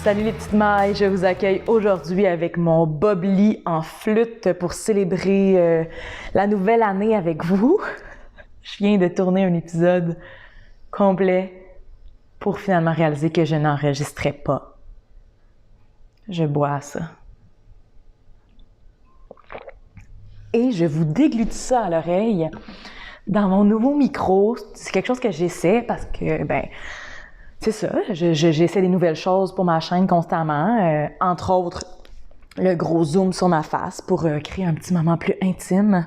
Salut les petites mailles, je vous accueille aujourd'hui avec mon Bob Lee en flûte pour célébrer la nouvelle année avec vous. Je viens de tourner un épisode complet pour finalement réaliser que je n'enregistrais pas. Je bois à ça. Et je vous déglutis ça à l'oreille dans mon nouveau micro. C'est quelque chose que j'essaie parce que, c'est ça, j'essaie des nouvelles choses pour ma chaîne constamment. Entre autres, le gros zoom sur ma face pour créer un petit moment plus intime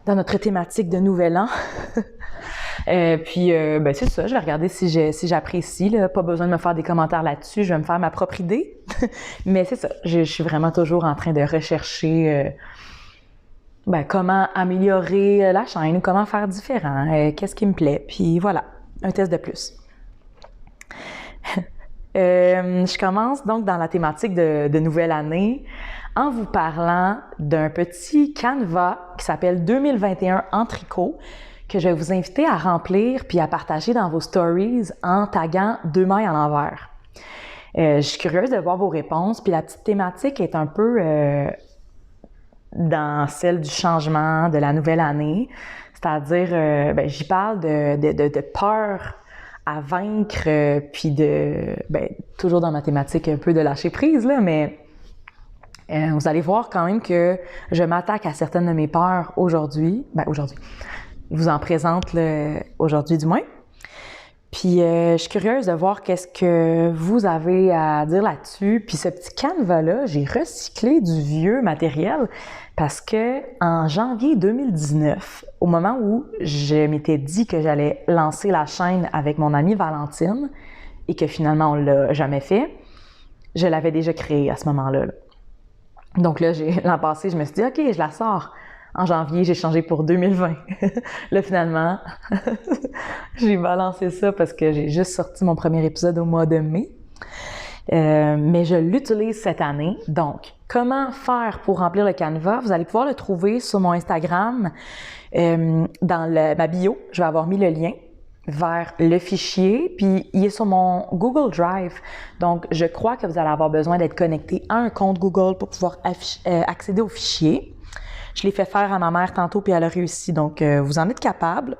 dans notre thématique de Nouvel An. C'est ça, je vais regarder si j'apprécie. Là. Pas besoin de me faire des commentaires là-dessus, je vais me faire ma propre idée. Mais c'est ça, je suis vraiment toujours en train de rechercher comment améliorer la chaîne, comment faire différent, qu'est-ce qui me plaît. Puis voilà, un test de plus. Je commence donc dans la thématique de nouvelle année en vous parlant d'un petit canevas qui s'appelle 2021 en tricot que je vais vous inviter à remplir puis à partager dans vos stories en taguant 2 mailles à l'envers. Je suis curieuse de voir vos réponses puis la petite thématique est un peu dans celle du changement, de la nouvelle année, c'est-à-dire j'y parle de peur à vaincre, puis toujours dans ma thématique un peu de lâcher prise, là, mais vous allez voir quand même que je m'attaque à certaines de mes peurs aujourd'hui. Aujourd'hui. Je vous en présente aujourd'hui du moins. Puis je suis curieuse de voir qu'est-ce que vous avez à dire là-dessus. Puis ce petit canevas-là, j'ai recyclé du vieux matériel parce que en janvier 2019, au moment où je m'étais dit que j'allais lancer la chaîne avec mon amie Valentine et que finalement on l'a jamais fait, je l'avais déjà créé à ce moment-là. Donc là, l'an passé, je me suis dit « OK, je la sors ». En janvier, j'ai changé pour 2020. Là, finalement, j'ai balancé ça parce que j'ai juste sorti mon premier épisode au mois de mai. Mais je l'utilise cette année. Donc, comment faire pour remplir le canevas? Vous allez pouvoir le trouver sur mon Instagram dans ma bio. Je vais avoir mis le lien vers le fichier, puis il est sur mon Google Drive. Donc, je crois que vous allez avoir besoin d'être connecté à un compte Google pour pouvoir accéder au fichier. Je l'ai fait faire à ma mère tantôt, puis elle a réussi. Donc, vous en êtes capable,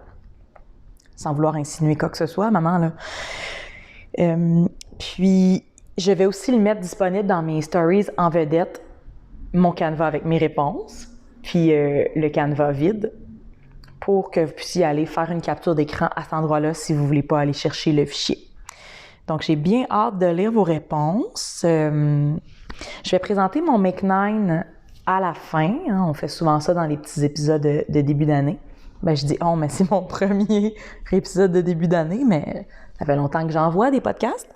sans vouloir insinuer quoi que ce soit, maman, là. Puis, je vais aussi le mettre disponible dans mes stories en vedette, mon canevas avec mes réponses, puis le canevas vide, pour que vous puissiez aller faire une capture d'écran à cet endroit-là si vous ne voulez pas aller chercher le fichier. Donc, j'ai bien hâte de lire vos réponses. Je vais présenter mon Make 9 à la fin. Hein, on fait souvent ça dans les petits épisodes de début d'année. Je dis « oh », mais c'est mon premier épisode de début d'année, mais ça fait longtemps que j'envoie des podcasts.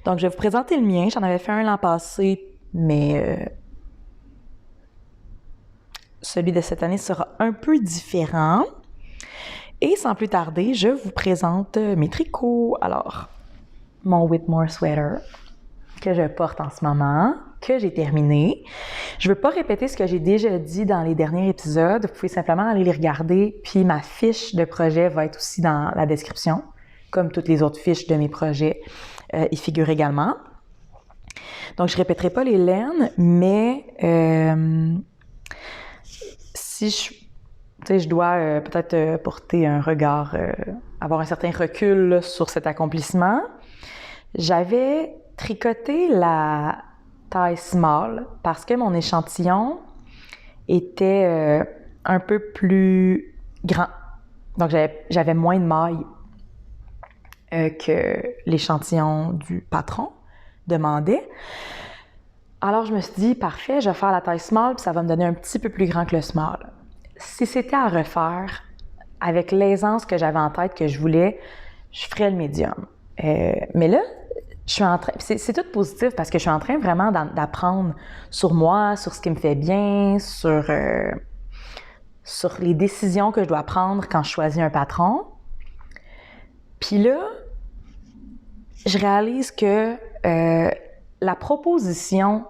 Donc, je vais vous présenter le mien. J'en avais fait un l'an passé, mais celui de cette année sera un peu différent. Et sans plus tarder, je vous présente mes tricots. Alors, mon Whitmore Sweater que je porte en ce moment, que j'ai terminé. Je ne veux pas répéter ce que j'ai déjà dit dans les derniers épisodes. Vous pouvez simplement aller les regarder. Puis ma fiche de projet va être aussi dans la description, comme toutes les autres fiches de mes projets y figurent également. Donc, je ne répéterai pas les laines, mais si je dois peut-être porter un regard, avoir un certain recul là, sur cet accomplissement, j'avais tricoté la taille small parce que mon échantillon était un peu plus grand. Donc, j'avais moins de mailles que l'échantillon du patron demandait. Alors, je me suis dit, parfait, je vais faire la taille small puis ça va me donner un petit peu plus grand que le small. Si c'était à refaire, avec l'aisance que j'avais en tête que je voulais, je ferais le médium. Mais là, je suis en train, c'est tout positif parce que je suis en train vraiment d'apprendre sur moi, sur ce qui me fait bien, sur les décisions que je dois prendre quand je choisis un patron. Puis là, je réalise que la proposition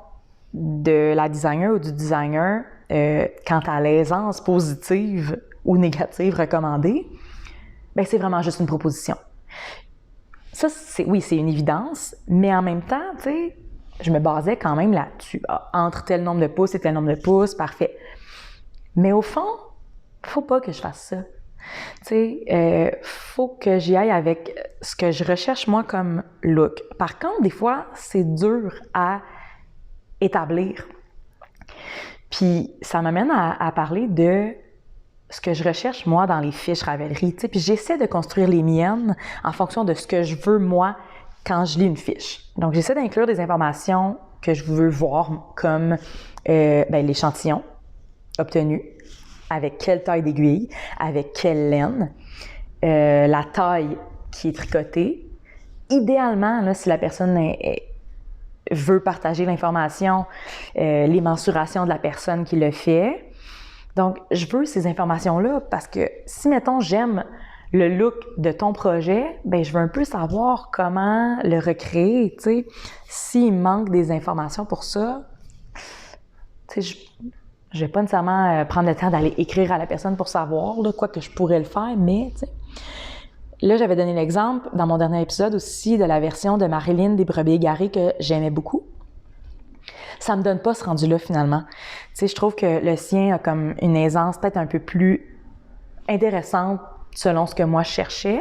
de la designer ou du designer quant à l'aisance positive ou négative recommandée, c'est vraiment juste une proposition. Ça, oui, c'est une évidence, mais en même temps, tu sais, je me basais quand même là-dessus. Entre tel nombre de pouces et tel nombre de pouces, parfait. Mais au fond, faut pas que je fasse ça. Tu sais, faut que j'y aille avec ce que je recherche moi comme look. Par contre, des fois, c'est dur à établir. Puis ça m'amène à parler de ce que je recherche moi dans les fiches Ravelry. Tu sais, puis j'essaie de construire les miennes en fonction de ce que je veux moi quand je lis une fiche. Donc j'essaie d'inclure des informations que je veux voir comme l'échantillon obtenu, avec quelle taille d'aiguille, avec quelle laine, la taille qui est tricotée. Idéalement, là, si la personne veut partager l'information, les mensurations de la personne qui le fait. Donc, je veux ces informations-là parce que si, mettons, j'aime le look de ton projet, ben je veux un peu savoir comment le recréer, tu sais. S'il manque des informations pour ça, tu sais, je vais pas nécessairement prendre le temps d'aller écrire à la personne pour savoir, là, quoi que je pourrais le faire, mais, tu sais. Là, j'avais donné l'exemple dans mon dernier épisode aussi de la version de Marilyn des brebis égarées que j'aimais beaucoup. Ça me donne pas ce rendu-là, finalement. Tu sais, je trouve que le sien a comme une aisance peut-être un peu plus intéressante selon ce que moi je cherchais.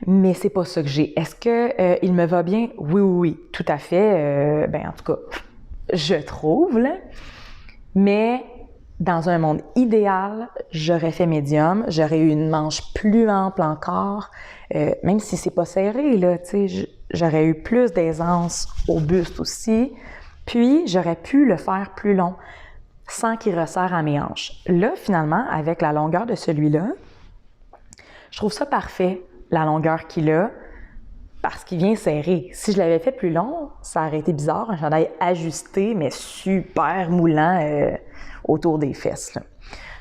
Mais c'est pas ça que j'ai. Est-ce que il me va bien? Oui, tout à fait. En tout cas, je trouve, là. Mais dans un monde idéal, j'aurais fait médium, j'aurais eu une manche plus ample encore, même si c'est pas serré, là, tu sais, j'aurais eu plus d'aisance au buste aussi, puis j'aurais pu le faire plus long, sans qu'il resserre à mes hanches. Là, finalement, avec la longueur de celui-là, je trouve ça parfait, la longueur qu'il a, parce qu'il vient serré. Si je l'avais fait plus long, ça aurait été bizarre, un chandail ajusté, mais super moulant autour des fesses, là.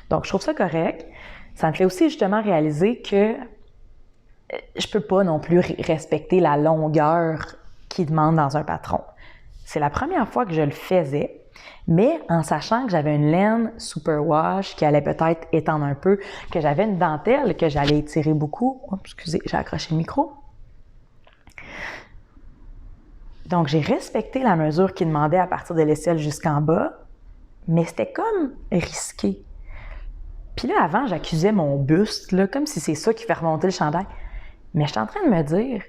Donc, je trouve ça correct. Ça me fait aussi justement réaliser que je peux pas non plus respecter la longueur qu'il demande dans un patron. C'est la première fois que je le faisais, mais en sachant que j'avais une laine superwash qui allait peut-être étendre un peu, que j'avais une dentelle que j'allais étirer beaucoup. Oh, excusez, j'ai accroché le micro. Donc, j'ai respecté la mesure qu'il demandait à partir de l'aisselle jusqu'en bas, mais c'était comme risqué. Puis là, avant, j'accusais mon buste, là, comme si c'est ça qui fait remonter le chandail. Mais je suis en train de me dire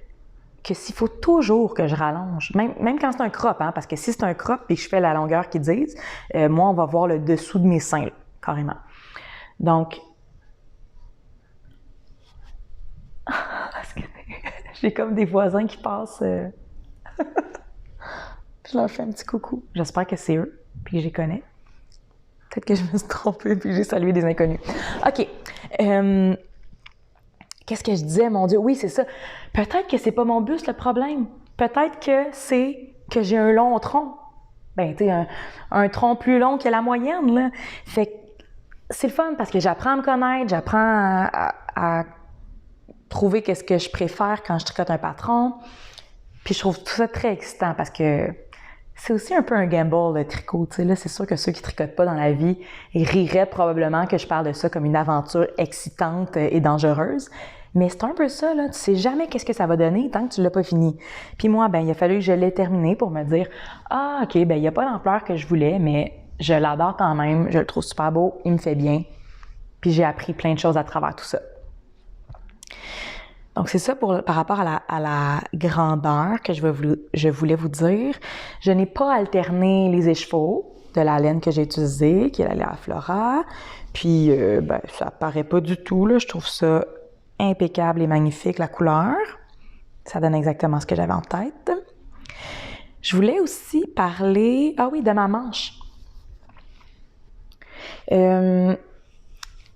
que s'il faut toujours que je rallonge, même quand c'est un crop, hein, parce que si c'est un crop et que je fais la longueur qu'ils disent, moi, on va voir le dessous de mes seins, là, carrément. Donc, j'ai comme des voisins qui passent. Je leur fais un petit coucou. J'espère que c'est eux, puis que je les connais. Peut-être que je me suis trompée, puis j'ai salué des inconnus. OK. Qu'est-ce que je disais, mon Dieu? Oui, c'est ça. Peut-être que c'est pas mon buste le problème. Peut-être que c'est que j'ai un long tronc. Ben, tu sais, un tronc plus long que la moyenne, là. Fait que c'est le fun parce que j'apprends à me connaître, j'apprends à trouver qu'est-ce que je préfère quand je tricote un patron. Puis je trouve tout ça très excitant parce que c'est aussi un peu un gamble, le tricot. Tu sais, là, c'est sûr que ceux qui tricotent pas dans la vie riraient probablement que je parle de ça comme une aventure excitante et dangereuse. Mais c'est un peu ça, là. Tu sais jamais qu'est-ce que ça va donner tant que tu l'as pas fini. Puis moi, ben, il a fallu que je l'ai terminé pour me dire « Ah, OK, ben, il n'y a pas l'ampleur que je voulais, mais je l'adore quand même, je le trouve super beau, il me fait bien. » Puis j'ai appris plein de choses à travers tout ça. Donc, c'est ça par rapport à la grandeur que je voulais vous dire. Je n'ai pas alterné les écheveaux de la laine que j'ai utilisée, qui est la laine Flora. Puis, ça paraît pas du tout, là. Je trouve ça impeccable et magnifique, la couleur. Ça donne exactement ce que j'avais en tête. Je voulais aussi parler, de ma manche.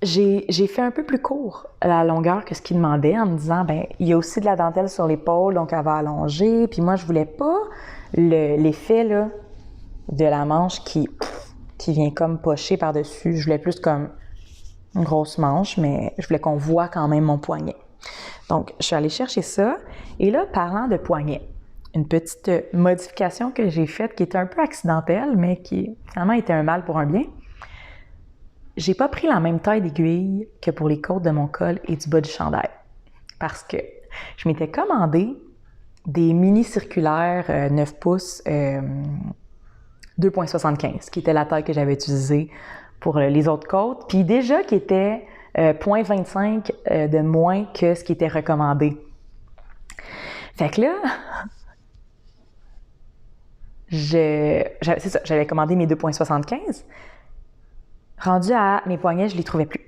J'ai fait un peu plus court la longueur que ce qu'il demandait en me disant, il y a aussi de la dentelle sur l'épaule, donc elle va allonger. Puis moi, je voulais pas l'effet là, de la manche qui vient comme pocher par-dessus. Je voulais plus comme une grosse manche, mais je voulais qu'on voit quand même mon poignet. Donc, je suis allée chercher ça. Et là, parlant de poignet, une petite modification que j'ai faite qui était un peu accidentelle, mais qui finalement était un mal pour un bien. J'ai pas pris la même taille d'aiguille que pour les côtes de mon col et du bas du chandail. parce que je m'étais commandé des mini circulaires 9 pouces 2,75, qui était la taille que j'avais utilisée pour les autres côtes, puis déjà qui était 0,25 de moins que ce qui était recommandé. Fait que là, c'est ça, j'avais commandé mes 2,75. Rendu à mes poignets, je les trouvais plus.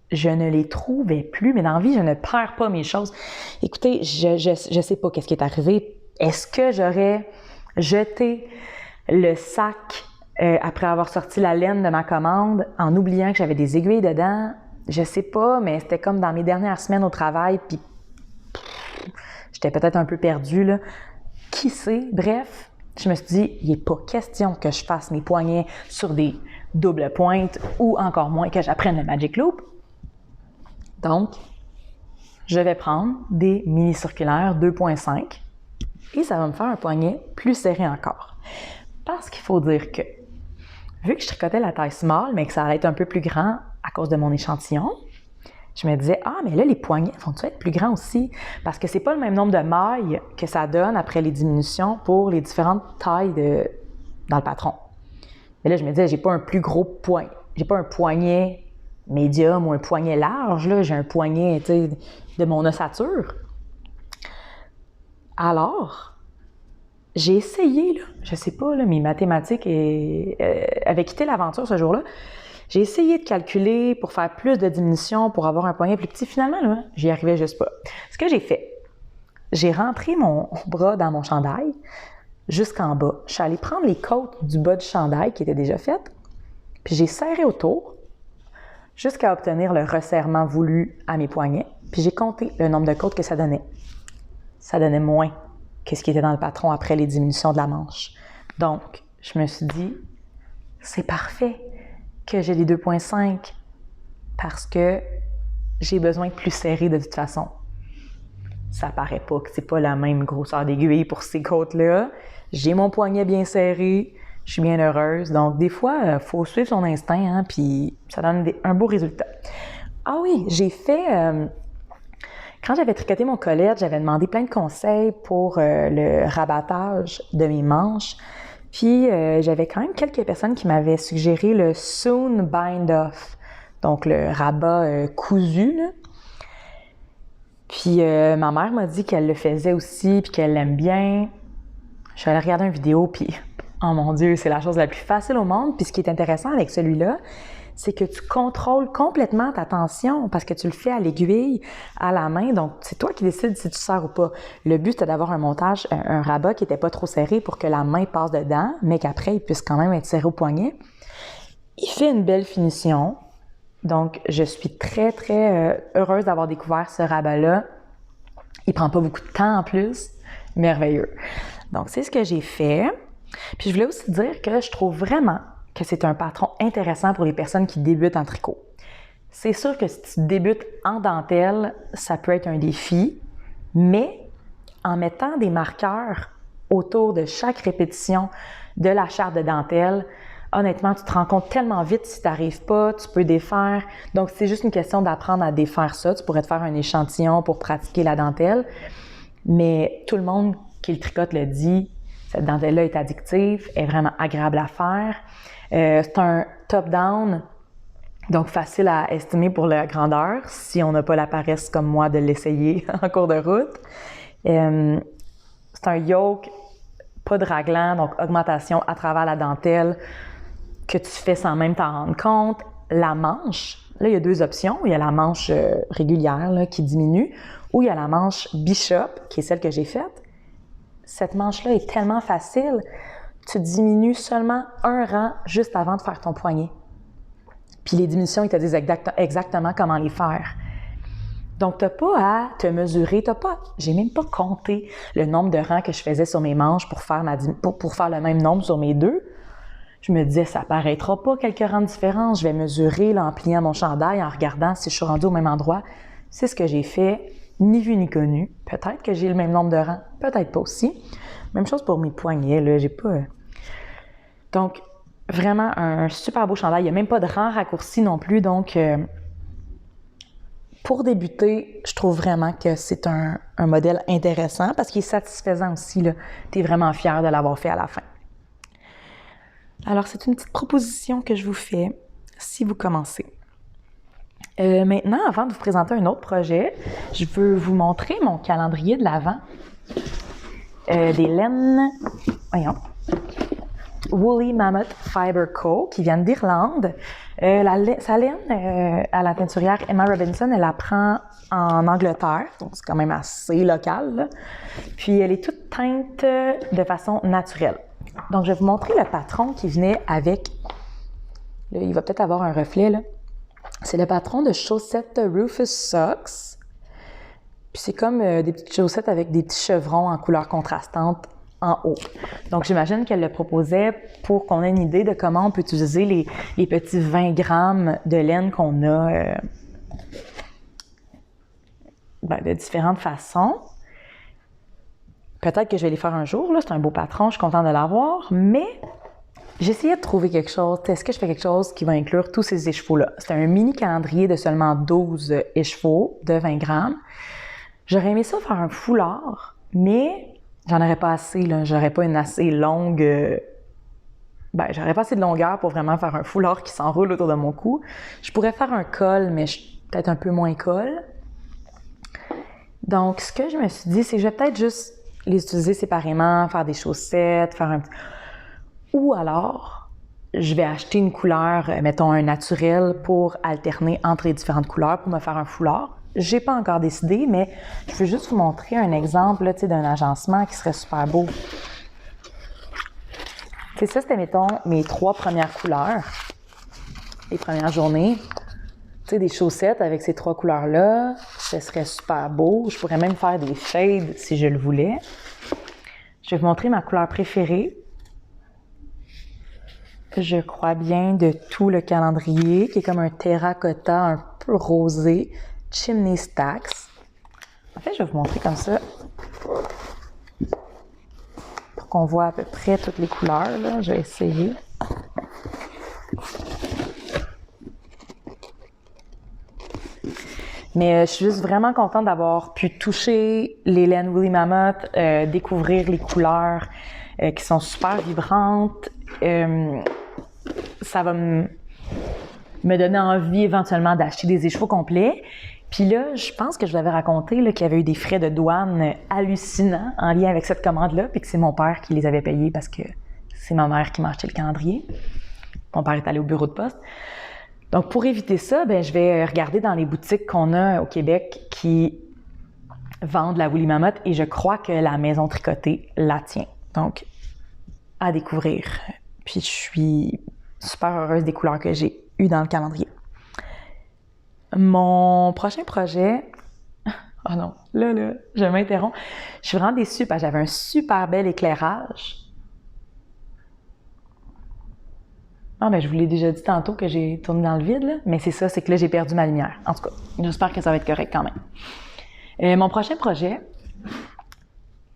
Je ne les trouvais plus, mais dans la vie, je ne perds pas mes choses. Écoutez, je sais pas qu'est-ce qui est arrivé. Est-ce que j'aurais jeté le sac après avoir sorti la laine de ma commande en oubliant que j'avais des aiguilles dedans? Je sais pas, mais c'était comme dans mes dernières semaines au travail, puis j'étais peut-être un peu perdue, là. Qui sait? Bref, je me suis dit, il n'est pas question que je fasse mes poignets sur des doubles pointes ou encore moins que j'apprenne le Magic Loop. Donc, je vais prendre des mini circulaires 2,5 et ça va me faire un poignet plus serré encore. Parce qu'il faut dire que, vu que je tricotais la taille small, mais que ça allait être un peu plus grand à cause de mon échantillon, je me disais, mais là, les poignets vont-ils être plus grands aussi? Parce que c'est pas le même nombre de mailles que ça donne après les diminutions pour les différentes tailles dans le patron. Et là, je me disais, j'ai pas un plus gros poignet. J'ai pas un poignet médium ou un poignet large, là. J'ai un poignet, tu sais, de mon ossature. Alors, j'ai essayé, là, je sais pas, là, mes mathématiques avaient quitté l'aventure ce jour-là. J'ai essayé de calculer pour faire plus de diminution, pour avoir un poignet plus petit. Finalement, là, j'y arrivais juste pas. Ce que j'ai fait, j'ai rentré mon bras dans mon chandail jusqu'en bas. Je suis allée prendre les côtes du bas du chandail qui étaient déjà faites, puis j'ai serré autour jusqu'à obtenir le resserrement voulu à mes poignets. Puis j'ai compté le nombre de côtes que ça donnait. Ça donnait moins que ce qui était dans le patron après les diminutions de la manche. Donc, je me suis dit, c'est parfait que j'ai les 2,5 parce que j'ai besoin de plus serré de toute façon. Ça paraît pas que c'est pas la même grosseur d'aiguille pour ces côtes-là. J'ai mon poignet bien serré, je suis bien heureuse. Donc, des fois, il faut suivre son instinct, hein, puis ça donne un beau résultat. Ah oui, j'ai fait... quand j'avais tricoté mon collet, j'avais demandé plein de conseils pour le rabattage de mes manches. Puis, j'avais quand même quelques personnes qui m'avaient suggéré le Soon Bind Off, donc le rabat cousu, là. Puis, ma mère m'a dit qu'elle le faisait aussi, puis qu'elle l'aime bien. Je suis allée regarder une vidéo, puis, oh mon Dieu, c'est la chose la plus facile au monde. Puis, ce qui est intéressant avec celui-là, c'est que tu contrôles complètement ta tension parce que tu le fais à l'aiguille, à la main. Donc, c'est toi qui décides si tu serres ou pas. Le but, c'était d'avoir un montage, un rabat qui n'était pas trop serré pour que la main passe dedans, mais qu'après, il puisse quand même être serré au poignet. Il fait une belle finition. Donc, je suis très, très heureuse d'avoir découvert ce rabat-là. Il prend pas beaucoup de temps en plus. Merveilleux. Donc, c'est ce que j'ai fait. Puis, je voulais aussi dire que je trouve vraiment que c'est un patron intéressant pour les personnes qui débutent en tricot. C'est sûr que si tu débutes en dentelle, ça peut être un défi, mais en mettant des marqueurs autour de chaque répétition de la charte de dentelle, honnêtement, tu te rends compte tellement vite si tu n'arrives pas, tu peux défaire. Donc, c'est juste une question d'apprendre à défaire ça. Tu pourrais te faire un échantillon pour pratiquer la dentelle, mais tout le monde qui le tricote le dit, cette dentelle-là est addictive, est vraiment agréable à faire. C'est un top-down, donc facile à estimer pour la grandeur, si on n'a pas la paresse comme moi de l'essayer en cours de route. C'est un yoke, pas de raglan, donc augmentation à travers la dentelle que tu fais sans même t'en rendre compte. La manche, là, il y a deux options. Il y a la manche régulière là, qui diminue, ou il y a la manche Bishop, qui est celle que j'ai faite. Cette manche-là est tellement facile. Tu diminues seulement un rang juste avant de faire ton poignet. Puis les diminutions, ils te disent exactement comment les faire. Donc, tu n'as pas à te mesurer, j'ai même pas compté le nombre de rangs que je faisais sur mes manches pour faire le même nombre sur mes deux. Je me disais, ça paraîtra pas quelques rangs de différence. Je vais mesurer là, en pliant mon chandail, en regardant si je suis rendue au même endroit. C'est ce que j'ai fait, ni vu ni connu. Peut-être que j'ai le même nombre de rangs, peut-être pas aussi. Même chose pour mes poignets, là, j'ai pas... Donc, vraiment un super beau chandail. Il n'y a même pas de rang raccourci non plus, donc pour débuter, je trouve vraiment que c'est un modèle intéressant parce qu'il est satisfaisant aussi. Tu es vraiment fier de l'avoir fait à la fin. Alors, c'est une petite proposition que je vous fais si vous commencez. Maintenant, avant de vous présenter un autre projet, je veux vous montrer mon calendrier de l'Avent. Des laines, Woolly Mammoth Fiber Co. qui viennent d'Irlande. Sa laine à la teinturière Emma Robinson, elle la prend en Angleterre, donc c'est quand même assez local, là. Puis elle est toute teinte de façon naturelle. Donc je vais vous montrer le patron qui venait avec. Là, il va peut-être avoir un reflet, là. C'est le patron de chaussettes Rufus Socks. Puis c'est comme des petites chaussettes avec des petits chevrons en couleur contrastante en haut. Donc j'imagine qu'elle le proposait pour qu'on ait une idée de comment on peut utiliser les petits 20 grammes de laine qu'on a de différentes façons. Peut-être que je vais les faire un jour, là. C'est un beau patron, je suis contente de l'avoir, mais j'essayais de trouver quelque chose. Est-ce que je fais quelque chose qui va inclure tous ces écheveaux-là? C'est un mini calendrier de seulement 12 écheveaux de 20 grammes. J'aurais aimé ça faire un foulard, mais j'en aurais pas assez, là. J'aurais pas une assez longue... j'aurais pas assez de longueur pour vraiment faire un foulard qui s'enroule autour de mon cou. Je pourrais faire un col, mais peut-être un peu moins col. Donc, ce que je me suis dit, c'est que je vais peut-être juste les utiliser séparément, faire des chaussettes, faire un petit... Ou alors, je vais acheter une couleur, mettons un naturel, pour alterner entre les différentes couleurs pour me faire un foulard. J'ai pas encore décidé, mais je veux juste vous montrer un exemple là, d'un agencement qui serait super beau. C'est ça, c'était, mettons, mes 3 premières couleurs, les premières journées. Tu sais, des chaussettes avec ces 3 couleurs-là, ce serait super beau. Je pourrais même faire des shades si je le voulais. Je vais vous montrer ma couleur préférée. Je crois bien de tout le calendrier, qui est comme un terracotta un peu rosé. Chimney Stacks. En fait, je vais vous montrer comme ça pour qu'on voit à peu près toutes les couleurs, là. Je vais essayer. Mais je suis juste vraiment contente d'avoir pu toucher les laines Woolly Mammoth, découvrir les couleurs qui sont super vibrantes. Ça va me donner envie éventuellement d'acheter des écheveaux complets. Puis là, je pense que je vous avais raconté là, qu'il y avait eu des frais de douane hallucinants en lien avec cette commande-là, puis que c'est mon père qui les avait payés parce que c'est ma mère qui m'a acheté le calendrier. Mon père est allé au bureau de poste. Donc, pour éviter ça, je vais regarder dans les boutiques qu'on a au Québec qui vendent la Woolly Mammoth et je crois que la maison tricotée la tient. Donc, à découvrir. Puis, je suis super heureuse des couleurs que j'ai eues dans le calendrier. Mon prochain projet... Oh non, là, je m'interromps. Je suis vraiment déçue parce que j'avais un super bel éclairage. Je vous l'ai déjà dit tantôt que j'ai tourné dans le vide, là. Mais c'est ça, c'est que là, j'ai perdu ma lumière. En tout cas, j'espère que ça va être correct quand même. Mon prochain projet,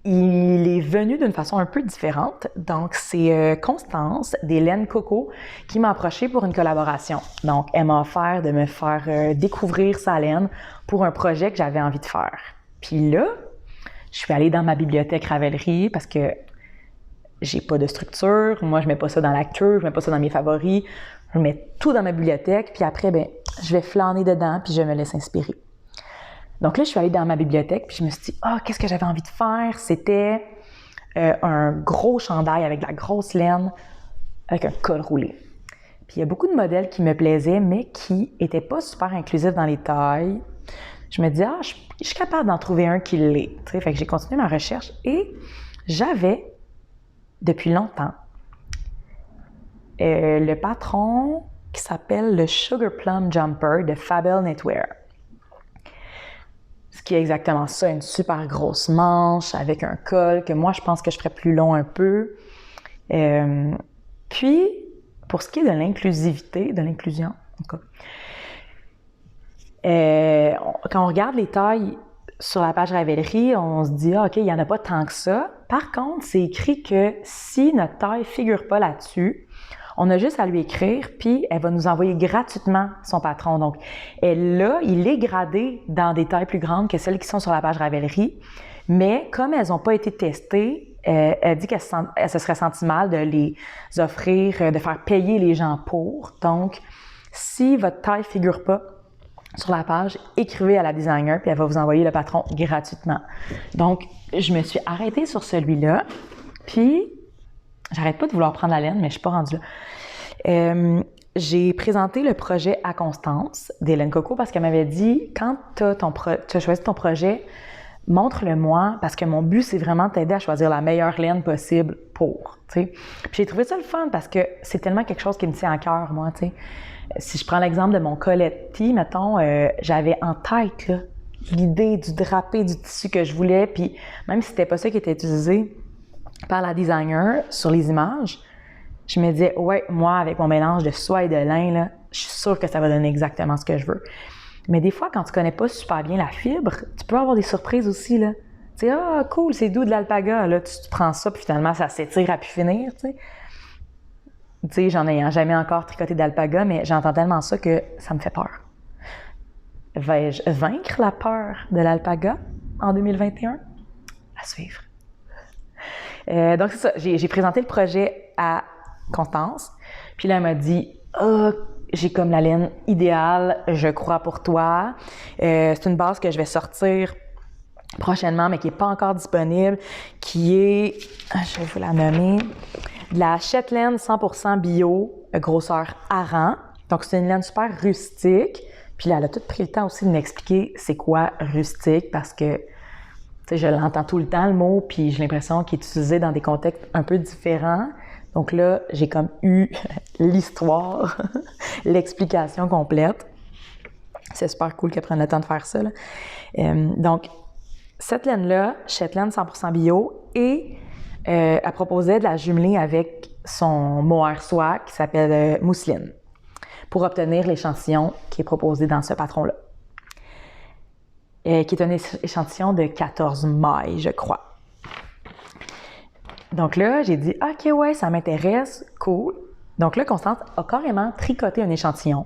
il est venu d'une façon un peu différente. Donc, c'est Constance, des laines Coco, qui m'a approchée pour une collaboration. Donc, elle m'a offert de me faire découvrir sa laine pour un projet que j'avais envie de faire. Puis là, je suis allée dans ma bibliothèque Ravelry parce que j'ai pas de structure. Moi, je mets pas ça dans la queue, je mets pas ça dans mes favoris. Je mets tout dans ma bibliothèque, puis après, je vais flâner dedans, puis je me laisse inspirer. Donc là, je suis allée dans ma bibliothèque, puis je me suis dit, qu'est-ce que j'avais envie de faire? C'était un gros chandail avec de la grosse laine, avec un col roulé. Puis il y a beaucoup de modèles qui me plaisaient, mais qui étaient pas super inclusifs dans les tailles. Je me dis, je suis capable d'en trouver un qui l'est. Fait que j'ai continué ma recherche et j'avais, depuis longtemps, le patron qui s'appelle le Sugar Plum Jumper de Fabel Knitwear. Ce qui est exactement ça, une super grosse manche avec un col que moi, je pense que je ferais plus long un peu. Puis, pour ce qui est de l'inclusivité, de l'inclusion, en tout cas, quand on regarde les tailles sur la page Ravelry, on se dit, OK, il n'y en a pas tant que ça. Par contre, c'est écrit que si notre taille ne figure pas là-dessus, On a juste à lui écrire, puis elle va nous envoyer gratuitement son patron. Donc, il est gradé dans des tailles plus grandes que celles qui sont sur la page Ravelry, mais comme elles n'ont pas été testées, elle dit qu'elle se serait sentie mal de les offrir, de faire payer les gens pour. Donc, si votre taille figure pas sur la page, écrivez à la designer, puis elle va vous envoyer le patron gratuitement. Donc, je me suis arrêtée sur celui-là, puis j'arrête pas de vouloir prendre la laine, mais je suis pas rendue là. J'ai présenté le projet à Constance d'Hélène Coco parce qu'elle m'avait dit, quand tu as choisi ton projet, montre-le-moi parce que mon but, c'est vraiment de t'aider à choisir la meilleure laine possible pour, tu sais. Puis j'ai trouvé ça le fun parce que c'est tellement quelque chose qui me tient à cœur, moi, tu sais. Si je prends l'exemple de mon Coletti, mettons, j'avais en tête là, l'idée du drapé, du tissu que je voulais, puis même si c'était pas ça qui était utilisé par la designer sur les images, je me disais, ouais, moi, avec mon mélange de soie et de lin, là, je suis sûre que ça va donner exactement ce que je veux. Mais des fois, quand tu connais pas super bien la fibre, tu peux avoir des surprises aussi, là. Tu sais, ah, cool, c'est doux de l'alpaga, là, tu prends ça, puis finalement, ça s'étire à pu finir, tu sais. Tu sais, j'en ai jamais encore tricoté d'alpaga, mais j'entends tellement ça que ça me fait peur. Vais-je vaincre la peur de l'alpaga en 2021? À suivre. Donc, c'est ça. J'ai présenté le projet à Constance. Puis là, elle m'a dit « Ah, j'ai comme la laine idéale, je crois pour toi. C'est une base que je vais sortir prochainement, mais qui n'est pas encore disponible, qui est, je vais vous la nommer, de la Shetland 100% bio, grosseur Aran. Donc, c'est une laine super rustique. Puis là, elle a tout pris le temps aussi de m'expliquer c'est quoi rustique parce que, tu sais, je l'entends tout le temps, le mot, puis j'ai l'impression qu'il est utilisé dans des contextes un peu différents. Donc là, j'ai comme eu l'histoire, l'explication complète. C'est super cool qu'elle prenne le temps de faire ça, là. Donc, cette laine-là, Shetland 100% bio, et elle proposait de la jumeler avec son mohair soie qui s'appelle mousseline pour obtenir l'échantillon qui est proposé dans ce patron-là, qui est un échantillon de 14 mailles, je crois. Donc là, j'ai dit « OK, ouais, ça m'intéresse, cool ». Donc là, Constance a carrément tricoté un échantillon.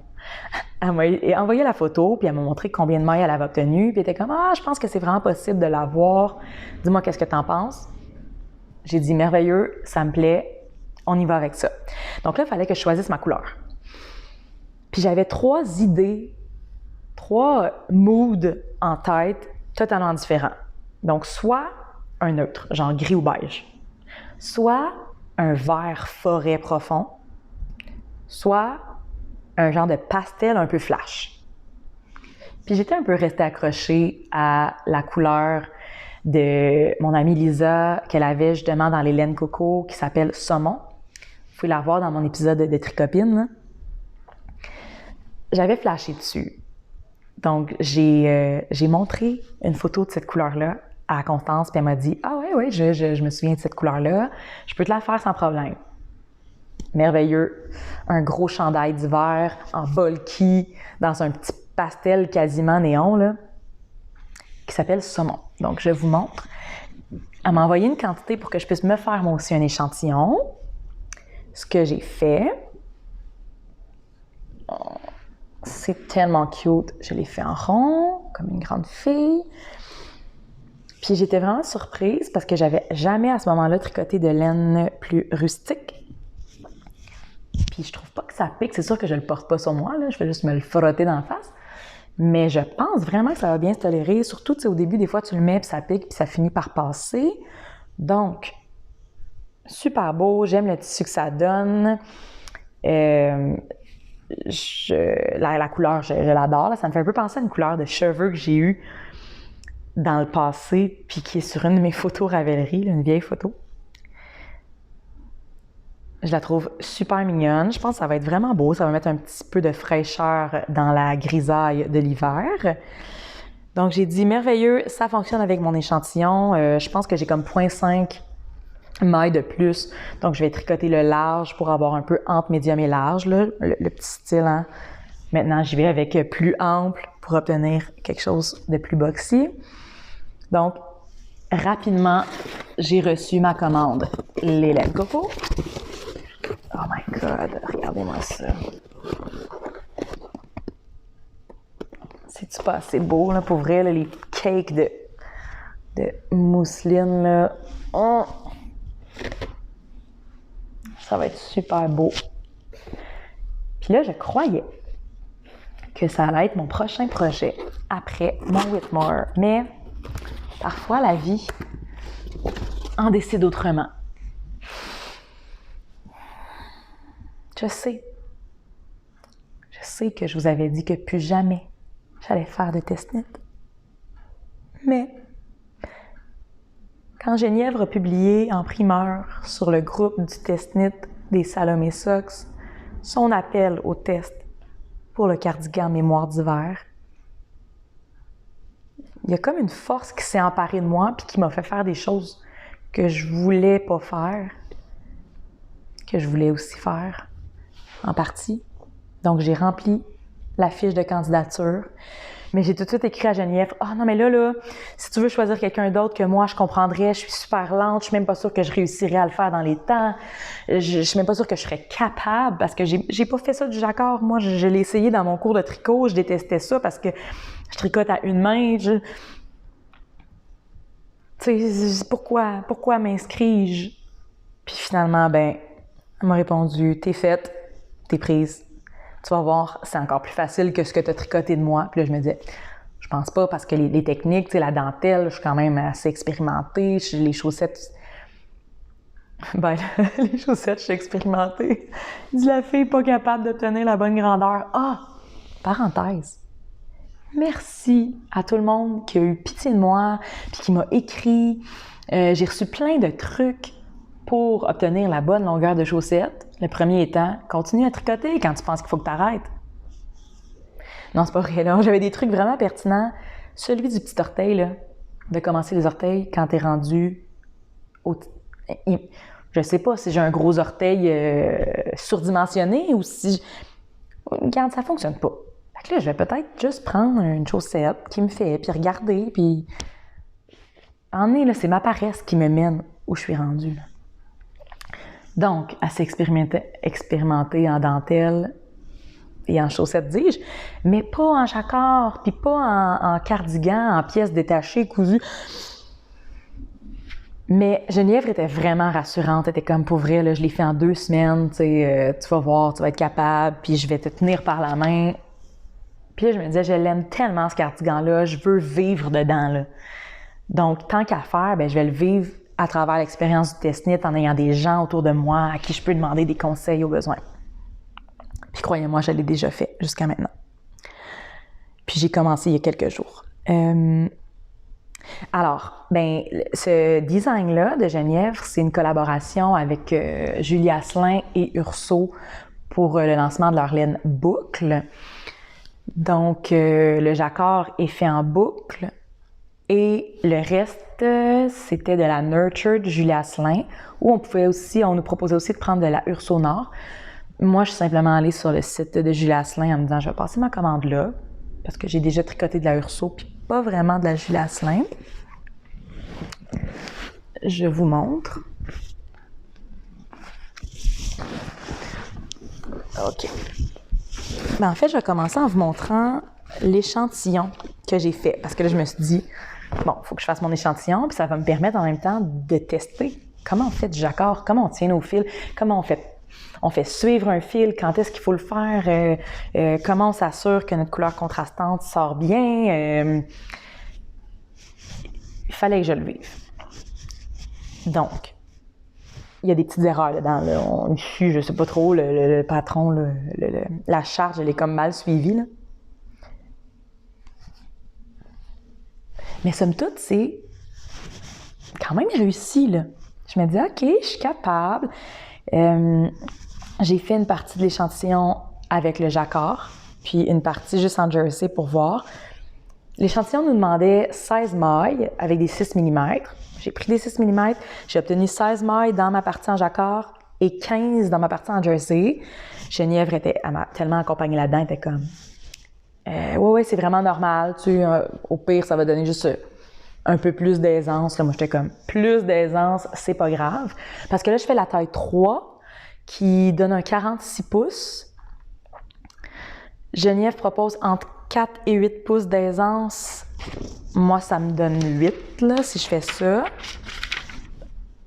Elle m'a envoyé la photo, puis elle m'a montré combien de mailles elle avait obtenu, puis elle était comme « Ah, je pense que c'est vraiment possible de l'avoir. Dis-moi qu'est-ce que t'en penses? » J'ai dit « Merveilleux, ça me plaît, on y va avec ça. » Donc là, il fallait que je choisisse ma couleur. Puis j'avais 3 idées, 3 moods en tête totalement différents. Donc, soit un neutre, genre gris ou beige, soit un vert forêt profond, soit un genre de pastel un peu flash. Puis j'étais un peu restée accrochée à la couleur de mon amie Lisa, qu'elle avait justement dans les laines coco, qui s'appelle Saumon. Vous pouvez la voir dans mon épisode de Tricopine, là. J'avais flashé dessus. Donc, j'ai montré une photo de cette couleur-là à Constance, puis elle m'a dit « Ah ouais, je me souviens de cette couleur-là, je peux te la faire sans problème. » Merveilleux. Un gros chandail d'hiver en bulky, dans un petit pastel quasiment néon, là, qui s'appelle Saumon. Donc, je vous montre. Elle m'a envoyé une quantité pour que je puisse me faire moi aussi un échantillon. Ce que j'ai fait, c'est tellement cute. Je l'ai fait en rond, comme une grande fille. Puis j'étais vraiment surprise parce que j'avais jamais à ce moment-là tricoté de laine plus rustique. Puis je trouve pas que ça pique. C'est sûr que je le porte pas sur moi, là. Je vais juste me le frotter dans la face. Mais je pense vraiment que ça va bien se tolérer. Surtout, tu sais, au début, des fois, tu le mets puis ça pique puis ça finit par passer. Donc, super beau. J'aime le tissu que ça donne. La couleur, je l'adore. Là. Ça me fait un peu penser à une couleur de cheveux que j'ai eue dans le passé, puis qui est sur une de mes photos Ravelry, une vieille photo. Je la trouve super mignonne. Je pense que ça va être vraiment beau. Ça va mettre un petit peu de fraîcheur dans la grisaille de l'hiver. Donc, j'ai dit merveilleux, ça fonctionne avec mon échantillon. Je pense que j'ai comme 0,5 mailles de plus. Donc, je vais tricoter le large pour avoir un peu entre médium et large, là, le petit style. Hein. Maintenant, j'y vais avec plus ample pour obtenir quelque chose de plus boxy. Donc, rapidement, j'ai reçu ma commande. Les laines coco. Oh my God, regardez-moi ça. C'est-tu pas assez beau, là, pour vrai, là, les cakes de mousseline, là. Oh! Ça va être super beau. Puis là, je croyais que ça allait être mon prochain projet après mon Whitmore. Mais parfois, la vie en décide autrement. Je sais que je vous avais dit que plus jamais j'allais faire de test-knit. Mais quand Geneviève a publié en primeur sur le groupe du test-knit des Salomé Socks son appel au test pour le cardigan mémoire d'hiver, il y a comme une force qui s'est emparée de moi puis qui m'a fait faire des choses que je voulais pas faire, que je voulais aussi faire, en partie. Donc, j'ai rempli la fiche de candidature, mais j'ai tout de suite écrit à Geneviève « Ah non, mais là, si tu veux choisir quelqu'un d'autre que moi, je comprendrais, je suis super lente, je suis même pas sûre que je réussirais à le faire dans les temps, je suis même pas sûre que je serais capable, parce que j'ai pas fait ça du jacquard. Moi, je l'ai essayé dans mon cours de tricot, je détestais ça parce que je tricote à une main, tu sais, pourquoi m'inscris-je? » Puis finalement, elle m'a répondu « T'es faite, t'es prise. Tu vas voir, c'est encore plus facile que ce que tu as tricoté de moi. » Puis là, je me disais, je pense pas parce que les techniques, tu sais, la dentelle, je suis quand même assez expérimentée. Les chaussettes, les chaussettes, je suis expérimentée. Dis la fille pas capable de tenir la bonne grandeur. Ah, parenthèse. Merci à tout le monde qui a eu pitié de moi, puis qui m'a écrit. J'ai reçu plein de trucs pour obtenir la bonne longueur de chaussettes. Le premier étant, continue à tricoter quand tu penses qu'il faut que tu arrêtes. Non, c'est pas vrai, là. J'avais des trucs vraiment pertinents. Celui du petit orteil, là, de commencer les orteils quand t'es rendu au... Je sais pas si j'ai un gros orteil surdimensionné ou si... Regarde, ça fonctionne pas. Fait que là, je vais peut-être juste prendre une chaussette qui me fait, puis regarder, puis... En est, là, c'est ma paresse qui me mène où je suis rendue, là. Donc, assez expérimenté en dentelle et en chaussettes, dis-je, mais pas en jacquard, puis pas en cardigan, en pièces détachées, cousues. Mais Geneviève était vraiment rassurante. Elle était comme, pour vrai, là, je l'ai fait en 2 semaines, tu sais, tu vas voir, tu vas être capable, puis je vais te tenir par la main. Puis là, je me disais, je l'aime tellement, ce cardigan-là, je veux vivre dedans, là. Donc, tant qu'à faire, je vais le vivre à travers l'expérience du test-knit en ayant des gens autour de moi à qui je peux demander des conseils au besoin. Puis croyez-moi, je l'ai déjà fait jusqu'à maintenant. Puis j'ai commencé il y a quelques jours. Alors, ce design-là de Geneviève, c'est une collaboration avec Julie Asselin et Urso pour le lancement de leur laine boucle. Donc, le jacquard est fait en boucle. Et le reste, c'était de la Nurture de Julie Asselin, où on nous proposait aussi de prendre de la Urso Nord. Moi, je suis simplement allée sur le site de Julie Asselin en me disant, je vais passer ma commande là, parce que j'ai déjà tricoté de la Urso, puis pas vraiment de la Julie Asselin. Je vous montre. OK. En fait, je vais commencer en vous montrant l'échantillon que j'ai fait, parce que là, je me suis dit, bon, il faut que je fasse mon échantillon, puis ça va me permettre en même temps de tester comment on fait du jacquard, comment on tient nos fils, comment on fait suivre un fil, quand est-ce qu'il faut le faire, comment on s'assure que notre couleur contrastante sort bien. Il fallait que je le vive. Donc, il y a des petites erreurs dedans. Là. Je sais pas trop, le patron, la charge, elle est comme mal suivie, là. Mais somme toute, c'est quand même réussi, là. Je me dis, OK, je suis capable. J'ai fait une partie de l'échantillon avec le jacquard, puis une partie juste en jersey pour voir. L'échantillon nous demandait 16 mailles avec des 6 mm. J'ai pris des 6 mm, j'ai obtenu 16 mailles dans ma partie en jacquard et 15 dans ma partie en jersey. Geneviève elle m'a tellement accompagnée là-dedans, elle était comme... ouais, c'est vraiment normal. Au pire, ça va donner juste un peu plus d'aisance. Là, moi, j'étais comme, plus d'aisance, c'est pas grave. Parce que là, je fais la taille 3, qui donne un 46 pouces. Geneviève propose entre 4 et 8 pouces d'aisance. Moi, ça me donne 8, là, si je fais ça.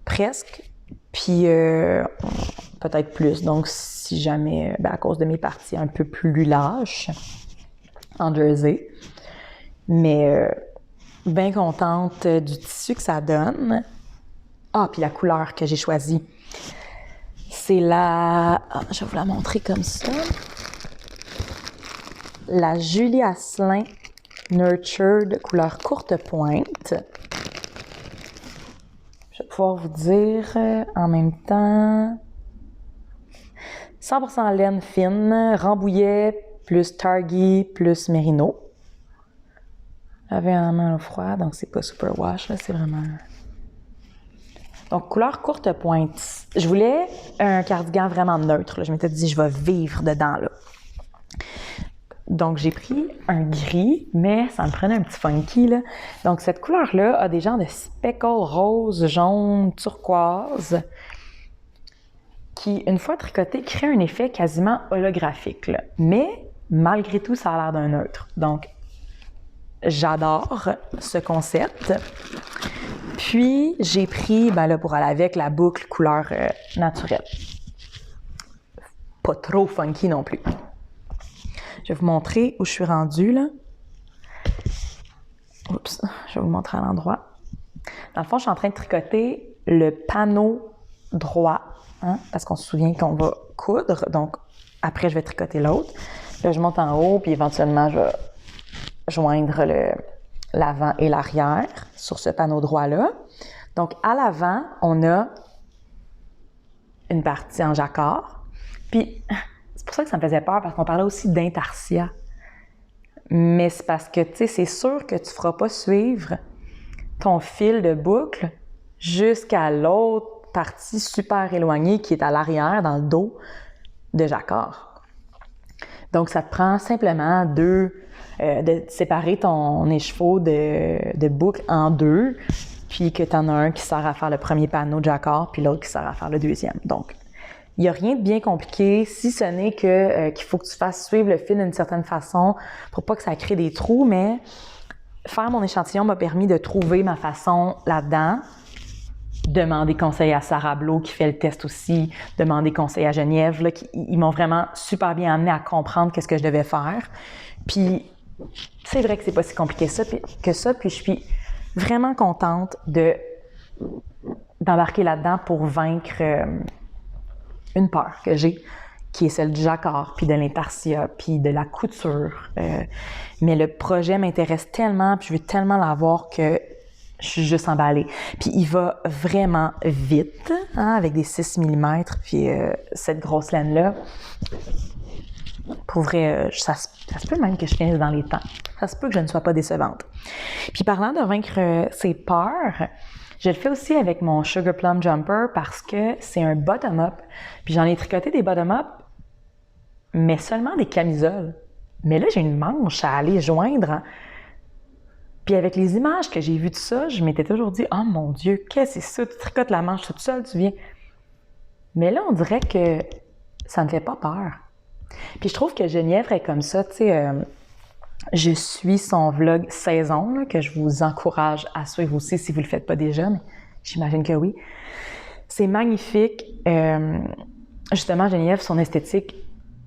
Presque. Puis, peut-être plus. Donc, si jamais, à cause de mes parties un peu plus lâches en jersey. Mais, bien contente du tissu que ça donne. Ah, puis la couleur que j'ai choisie. C'est la... je vais vous la montrer comme ça. La Julie Asselin Nurtured couleur courte pointe. Je vais pouvoir vous dire en même temps 100% laine fine, Rambouillet plus Targhee plus Mérino. J'avais un main au froid, donc c'est pas super wash, là, c'est vraiment... Donc, couleur courte pointe. Je voulais un cardigan vraiment neutre, là. Je m'étais dit, je vais vivre dedans, là. Donc, j'ai pris un gris, mais ça me prenait un petit funky, là. Donc, cette couleur-là a des genres de speckle rose, jaune, turquoise, qui, une fois tricoté, crée un effet quasiment holographique, là. Mais, malgré tout, ça a l'air d'un neutre. Donc, j'adore ce concept. Puis, j'ai pris, là, pour aller avec, la boucle couleur naturelle. Pas trop funky non plus. Je vais vous montrer où je suis rendue, là. Oups, je vais vous montrer à l'endroit. Dans le fond, je suis en train de tricoter le panneau droit, hein, parce qu'on se souvient qu'on va coudre. Donc, après, je vais tricoter l'autre. Là, je monte en haut, puis éventuellement, je vais joindre l'avant et l'arrière sur ce panneau droit-là. Donc, à l'avant, on a une partie en jacquard. Puis, c'est pour ça que ça me faisait peur, parce qu'on parlait aussi d'intarsia. Mais c'est parce que, tu sais, c'est sûr que tu ne feras pas suivre ton fil de boucle jusqu'à l'autre partie super éloignée qui est à l'arrière, dans le dos de jacquard. Donc, ça te prend simplement de séparer ton écheveau de boucle en deux, puis que tu en as un qui sert à faire le premier panneau de jacquard, puis l'autre qui sert à faire le deuxième. Donc, il n'y a rien de bien compliqué, si ce n'est qu'il faut que tu fasses suivre le fil d'une certaine façon pour pas que ça crée des trous, mais faire mon échantillon m'a permis de trouver ma façon là-dedans, demander conseil à Sarah Blo qui fait le test aussi, demander conseil à Geneviève, là, ils m'ont vraiment super bien amené à comprendre qu'est-ce que je devais faire. Puis, c'est vrai que c'est pas si compliqué que ça, puis je suis vraiment contente d'embarquer là-dedans pour vaincre une peur que j'ai, qui est celle du jacquard, puis de l'intarsia, puis de la couture. Mais le projet m'intéresse tellement, puis je veux tellement l'avoir que je suis juste emballée. Puis il va vraiment vite, hein, avec des 6 mm, puis cette grosse laine-là. Pour vrai, ça se peut même que je finisse dans les temps. Ça se peut que je ne sois pas décevante. Puis parlant de vaincre ces peurs, je le fais aussi avec mon Sugar Plum Jumper parce que c'est un bottom-up. Puis j'en ai tricoté des bottom-up, mais seulement des camisoles. Mais là, j'ai une manche à aller joindre. Hein. Puis avec les images que j'ai vues de ça, je m'étais toujours dit « Oh mon Dieu, qu'est-ce que c'est ça? Tu tricotes la manche toute seule, tu viens. » Mais là, on dirait que ça ne me fait pas peur. Puis je trouve que Geneviève est comme ça, tu sais, je suis son vlog saison, là, que je vous encourage à suivre aussi si vous ne le faites pas déjà, mais j'imagine que oui. C'est magnifique. Justement, Geneviève, son esthétique,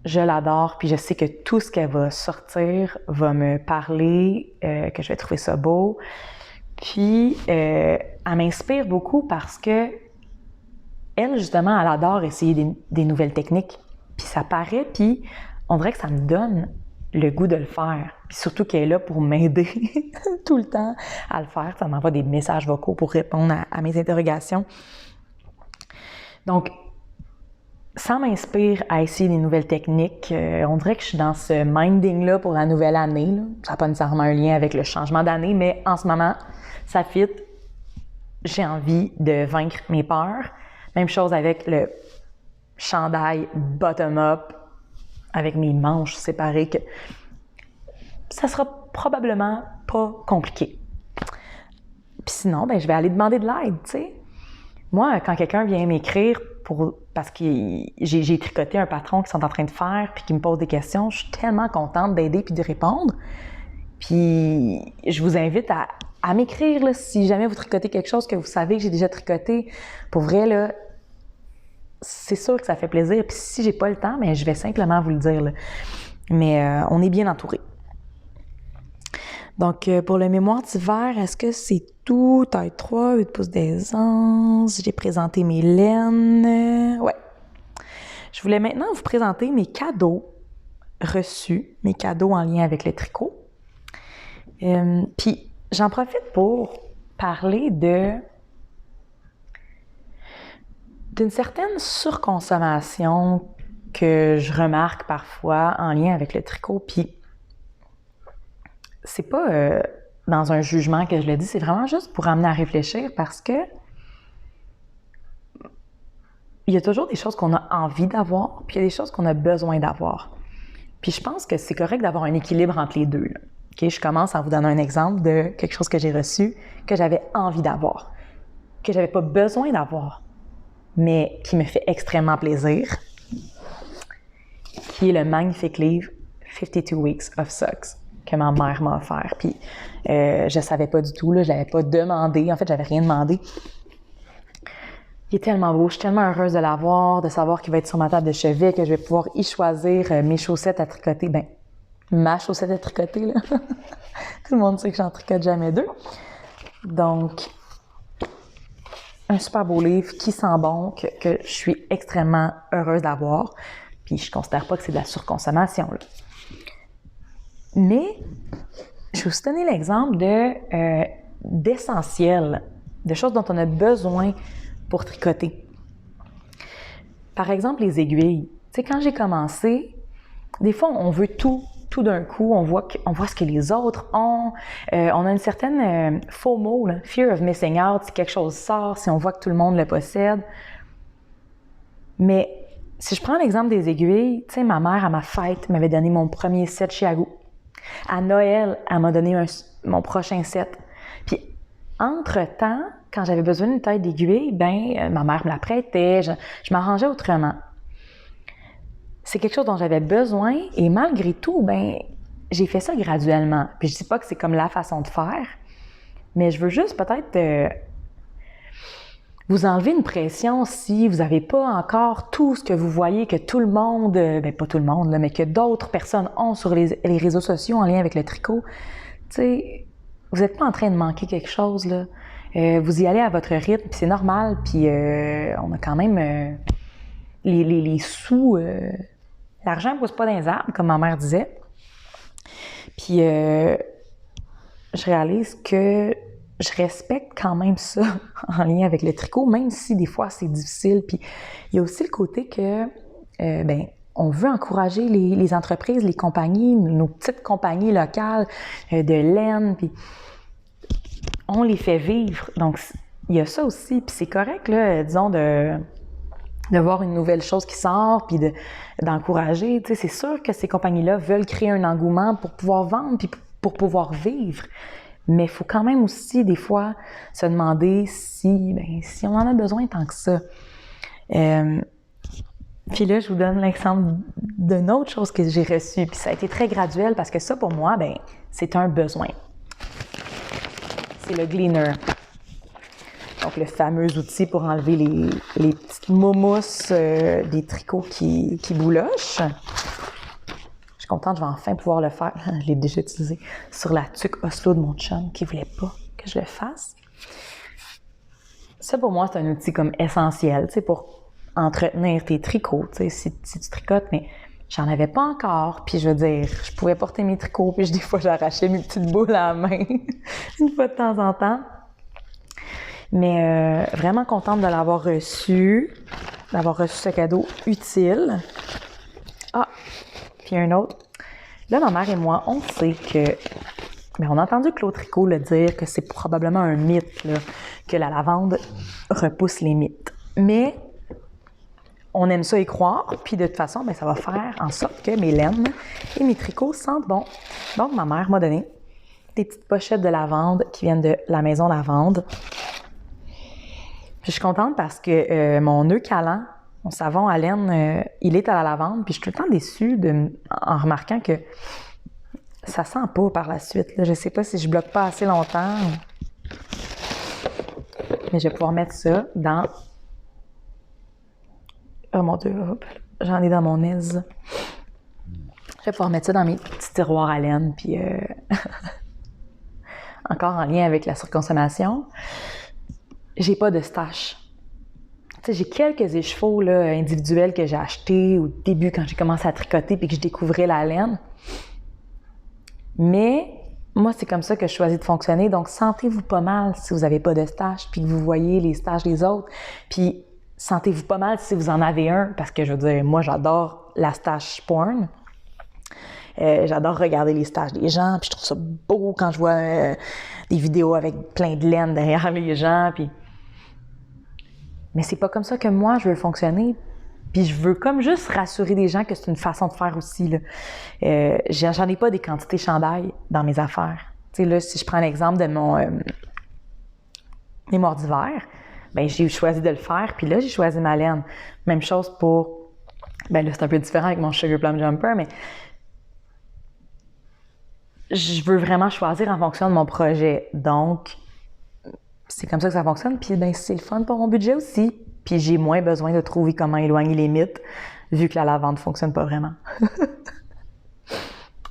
je l'adore, puis je sais que tout ce qu'elle va sortir va me parler, que je vais trouver ça beau. Puis, elle m'inspire beaucoup parce que elle, justement, elle adore essayer des nouvelles techniques. Puis ça paraît, puis on dirait que ça me donne le goût de le faire. Puis surtout qu'elle est là pour m'aider tout le temps à le faire. Ça m'envoie des messages vocaux pour répondre à mes interrogations. Donc, ça m'inspire à essayer des nouvelles techniques. On dirait que je suis dans ce minding-là pour la nouvelle année. Là. Ça n'a pas nécessairement un lien avec le changement d'année, mais en ce moment, ça fit. J'ai envie de vaincre mes peurs. Même chose avec le chandail bottom-up avec mes manches séparées, que ça sera probablement pas compliqué. Puis sinon, je vais aller demander de l'aide, tu sais. Moi, quand quelqu'un vient m'écrire parce que j'ai tricoté un patron qu'ils sont en train de faire puis qui me pose des questions, je suis tellement contente d'aider puis de répondre. Puis je vous invite à m'écrire là, si jamais vous tricotez quelque chose que vous savez que j'ai déjà tricoté. Pour vrai, là, c'est sûr que ça fait plaisir. Puis si j'ai pas le temps, je vais simplement vous le dire. Là. Mais on est bien entouré. Donc, pour le mémoire d'hiver, est-ce que c'est tout? Taille 3, 8 pouces d'aisance. J'ai présenté mes laines. Ouais. Je voulais maintenant vous présenter mes cadeaux reçus, mes cadeaux en lien avec le tricot. Puis, j'en profite pour parler d'une certaine surconsommation que je remarque parfois en lien avec le tricot. Puis, c'est pas dans un jugement que je le dis, c'est vraiment juste pour amener à réfléchir parce que il y a toujours des choses qu'on a envie d'avoir, puis il y a des choses qu'on a besoin d'avoir. Puis je pense que c'est correct d'avoir un équilibre entre les deux. Là. Okay? Je commence en vous donnant un exemple de quelque chose que j'ai reçu, que j'avais envie d'avoir, que j'avais pas besoin d'avoir, mais qui me fait extrêmement plaisir, qui est le magnifique livre « 52 Weeks of Socks » que ma mère m'a offert. Puis je savais pas du tout, là, je l'avais pas demandé. En fait, j'avais rien demandé. Il est tellement beau. Je suis tellement heureuse de l'avoir, de savoir qu'il va être sur ma table de chevet, que je vais pouvoir y choisir mes chaussettes à tricoter. Ben, ma chaussette à tricoter, là. Tout le monde sait que j'en tricote jamais deux. Donc, un super beau livre qui sent bon, que je suis extrêmement heureuse d'avoir. Puis je considère pas que c'est de la surconsommation, là. Mais, je vais vous donner l'exemple d'essentiel, de choses dont on a besoin pour tricoter. Par exemple, les aiguilles. Tu sais, quand j'ai commencé, des fois, on veut tout d'un coup. On voit ce que les autres ont. On a une certaine FOMO, là, Fear of Missing Out, si quelque chose sort, si on voit que tout le monde le possède. Mais si je prends l'exemple des aiguilles, tu sais, ma mère, à ma fête, m'avait donné mon premier set Chiago. À Noël, elle m'a donné mon prochain set. Puis, entre-temps, quand j'avais besoin d'une taille d'aiguille, ma mère me la prêtait, je m'arrangeais autrement. C'est quelque chose dont j'avais besoin et malgré tout, j'ai fait ça graduellement. Puis je dis pas que c'est comme la façon de faire, mais je veux juste peut-être vous enlever une pression si vous n'avez pas encore tout ce que vous voyez que tout le monde, pas tout le monde, là, mais que d'autres personnes ont sur les réseaux sociaux en lien avec le tricot. Tu sais, vous n'êtes pas en train de manquer quelque chose, là. Vous y allez à votre rythme, puis c'est normal, puis on a quand même les sous... l'argent ne pousse pas dans les arbres, comme ma mère disait. Puis je réalise que je respecte quand même ça en lien avec le tricot, même si des fois c'est difficile. Puis il y a aussi le côté que, on veut encourager les entreprises, les compagnies, nos petites compagnies locales de laine, puis on les fait vivre. Donc, il y a ça aussi. Puis c'est correct, là, disons, de voir une nouvelle chose qui sort, puis d'encourager. Tu sais, c'est sûr que ces compagnies-là veulent créer un engouement pour pouvoir vendre, puis pour pouvoir vivre. Mais il faut quand même aussi, des fois, se demander si on en a besoin tant que ça. Puis là, je vous donne l'exemple d'une autre chose que j'ai reçue. Puis ça a été très graduel parce que ça, pour moi, c'est un besoin. C'est le gleaner. Donc, le fameux outil pour enlever les petites momousses des tricots qui boulochent. Je suis contente, je vais enfin pouvoir le faire. Je l'ai déjà utilisé sur la tuque Oslo de mon chum qui ne voulait pas que je le fasse. Ça, pour moi, c'est un outil comme essentiel, tu sais, pour entretenir tes tricots, tu sais, si tu tricotes, mais j'en avais pas encore, puis je veux dire, je pouvais porter mes tricots, puis des fois, j'arrachais mes petites boules à la main, une fois de temps en temps. Mais vraiment contente de l'avoir reçu, ce cadeau utile. Ah, puis un autre. Là, ma mère et moi, on sait que... on a entendu Claude Tricot le dire que c'est probablement un mythe, là, que la lavande repousse les mythes. Mais on aime ça y croire, puis de toute façon, ça va faire en sorte que mes laines et mes tricots sentent bon. Donc, ma mère m'a donné des petites pochettes de lavande qui viennent de la maison Lavande. Puis je suis contente parce que mon nœud calant, mon savon à laine, il est à la lavande. Puis je suis tout le temps déçue en remarquant que ça sent pas par la suite. Là. Je sais pas si je bloque pas assez longtemps. Mais je vais pouvoir mettre ça dans... Oh mon Dieu, hop, j'en ai dans mon aise. Je vais pouvoir mettre ça dans mes petits tiroirs à laine. Puis encore en lien avec la surconsommation, j'ai pas de stash. Tu sais, j'ai quelques échevaux là, individuels que j'ai achetés au début quand j'ai commencé à tricoter puis que je découvrais la laine. Mais moi, c'est comme ça que je choisis de fonctionner. Donc, sentez-vous pas mal si vous n'avez pas de stash puis que vous voyez les stages des autres. Puis, sentez-vous pas mal si vous en avez un parce que, je veux dire, moi, j'adore la stash porn. J'adore regarder les stages des gens, puis je trouve ça beau quand je vois des vidéos avec plein de laine derrière les gens, puis... Mais c'est pas comme ça que moi, je veux fonctionner. Puis je veux comme juste rassurer des gens que c'est une façon de faire aussi, là. J'en ai pas des quantités chandail dans mes affaires. Tu sais, là, si je prends l'exemple de mon mémoire d'hiver, ben j'ai choisi de le faire, puis là, j'ai choisi ma laine. Même chose pour... Ben là, c'est un peu différent avec mon Sugar Plum Jumper, mais... Je veux vraiment choisir en fonction de mon projet. Donc, c'est comme ça que ça fonctionne. Puis, ben, c'est le fun pour mon budget aussi. Puis, j'ai moins besoin de trouver comment éloigner les mythes, vu que la lavande ne fonctionne pas vraiment.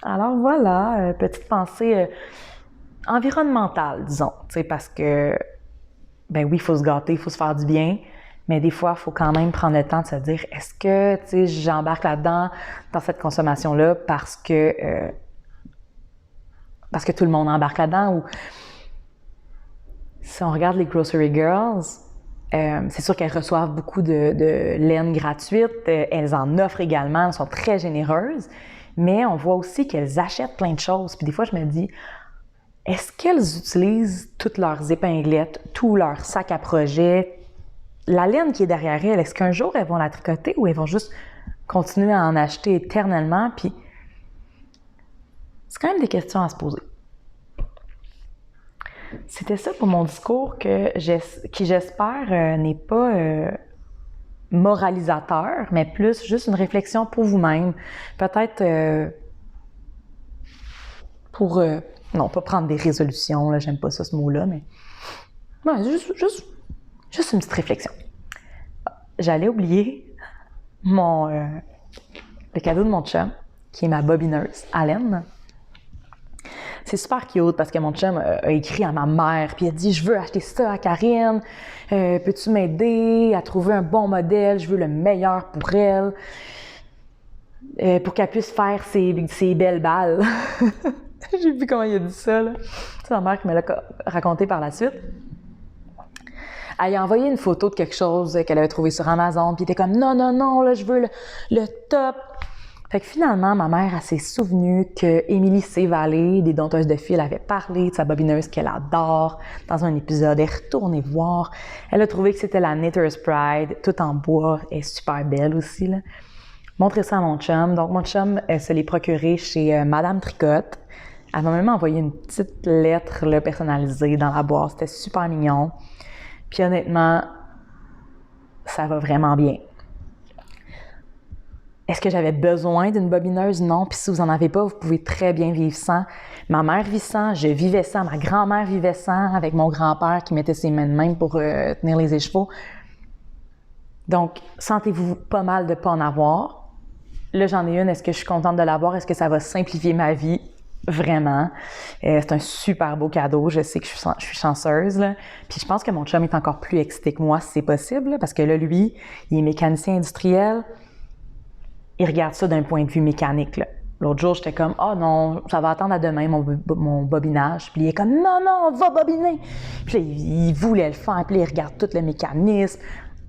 Alors, voilà, petite pensée environnementale, disons. Tu sais, parce que, ben oui, il faut se gâter, il faut se faire du bien. Mais des fois, il faut quand même prendre le temps de se dire, est-ce que, tu sais, j'embarque là-dedans, dans cette consommation-là, parce que tout le monde embarque là-dedans, ou si on regarde les Grocery Girls, c'est sûr qu'elles reçoivent beaucoup de laine gratuite, elles en offrent également, elles sont très généreuses, mais on voit aussi qu'elles achètent plein de choses. Puis des fois, je me dis, est-ce qu'elles utilisent toutes leurs épinglettes, tous leurs sacs à projet, la laine qui est derrière elles, est-ce qu'un jour elles vont la tricoter ou elles vont juste continuer à en acheter éternellement? Puis c'est quand même des questions à se poser. C'était ça pour mon discours qui, j'espère, n'est pas moralisateur, mais plus juste une réflexion pour vous-même. Peut-être pour... non, pas prendre des résolutions, là, j'aime pas ça, ce mot-là, mais... Ouais, juste une petite réflexion. J'allais oublier le cadeau de mon chum, qui est ma bobineuse, Allen. C'est super cute parce que mon chum a écrit à ma mère puis il a dit « Je veux acheter ça à Karine, peux-tu m'aider à trouver un bon modèle, je veux le meilleur pour elle, pour qu'elle puisse faire ses belles balles. » J'ai vu comment il a dit ça, là. C'est ma mère qui me l'a raconté par la suite. Elle a envoyé une photo de quelque chose qu'elle avait trouvé sur Amazon puis il était comme « Non, non, non, là, je veux le top. » Fait que finalement, ma mère, elle s'est souvenue que Émilie C. des Dompteuses de fil, avait parlé de sa bobineuse qu'elle adore dans un épisode. Elle est retournée voir. Elle a trouvé que c'était la Knitter's Pride, tout en bois. Elle est super belle aussi, là. Montrez ça à mon chum. Donc, mon chum, elle se l'est procuré chez Madame Tricotte. Elle m'a même envoyé une petite lettre là, personnalisée dans la boîte. C'était super mignon. Puis honnêtement, ça va vraiment bien. Est-ce que j'avais besoin d'une bobineuse? Non. Puis si vous n'en avez pas, vous pouvez très bien vivre sans. Ma mère vit sans, je vivais sans, ma grand-mère vivait sans, avec mon grand-père qui mettait ses mains de même pour tenir les écheveaux. Donc, sentez-vous pas mal de ne pas en avoir. Là, j'en ai une. Est-ce que je suis contente de l'avoir? Est-ce que ça va simplifier ma vie? Vraiment. C'est un super beau cadeau. Je sais que je suis chanceuse, là. Puis je pense que mon chum est encore plus excité que moi, si c'est possible, là, parce que là, lui, il est mécanicien industriel. Il regarde ça d'un point de vue mécanique, là. L'autre jour, j'étais comme « Ah non, ça va attendre à demain, mon bobinage. » Puis il est comme « Non, non, on va bobiner! » Puis là, il voulait le faire. Puis là, il regarde tout le mécanisme.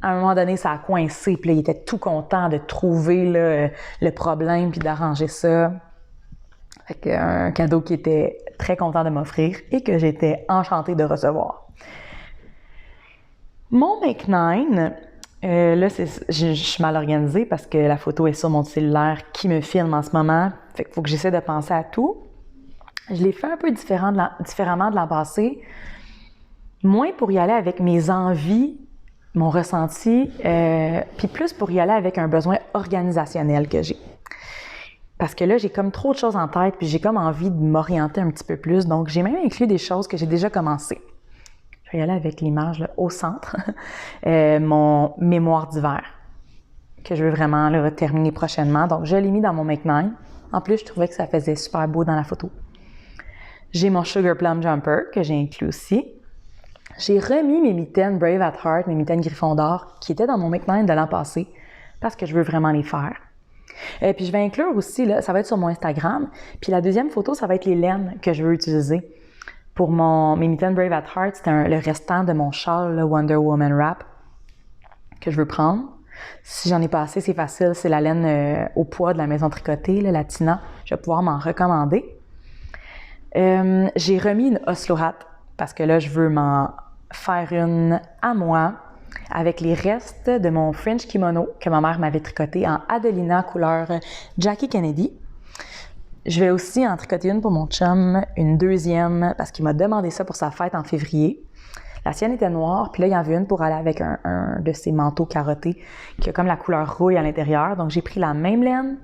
À un moment donné, ça a coincé. Puis là, il était tout content de trouver là, le problème puis d'arranger ça. Fait qu'un cadeau qu'il était très content de m'offrir et que j'étais enchantée de recevoir. Mon Make 9... là, je suis mal organisée parce que la photo est sur mon cellulaire qui me filme en ce moment. Fait qu'il faut que j'essaie de penser à tout. Je l'ai fait un peu différemment de l'an passé. Moins pour y aller avec mes envies mon ressenti, puis plus pour y aller avec un besoin organisationnel que j'ai. Parce que là, j'ai comme trop de choses en tête, puis j'ai comme envie de m'orienter un petit peu plus. Donc, j'ai même inclus des choses que j'ai déjà commencées. Je vais y aller avec l'image là, au centre. Mon mémoire d'hiver, que je veux vraiment là, terminer prochainement. Donc, je l'ai mis dans mon Make9. En plus, je trouvais que ça faisait super beau dans la photo. J'ai mon Sugar Plum Jumper, que j'ai inclus aussi. J'ai remis mes mitaines Brave at Heart, mes mitaines Gryffondor, qui étaient dans mon Make9 de l'an passé, parce que je veux vraiment les faire. Puis je vais inclure aussi, là, ça va être sur mon Instagram, puis la deuxième photo, ça va être les laines que je veux utiliser. Pour mes mitaines Brave at Heart, c'était le restant de mon châle, le Wonder Woman Wrap, que je veux prendre. Si j'en ai pas assez, c'est facile, c'est la laine au poids de la maison tricotée, là, la Tina. Je vais pouvoir m'en recommander. J'ai remis une Oslo Hat, parce que là, je veux m'en faire une à moi avec les restes de mon French kimono que ma mère m'avait tricoté en Adelina couleur Jackie Kennedy. Je vais aussi en tricoter une pour mon chum, une deuxième, parce qu'il m'a demandé ça pour sa fête en février. La sienne était noire, puis là, il y en avait une pour aller avec un de ses manteaux carottés qui a comme la couleur rouille à l'intérieur. Donc, j'ai pris la même laine,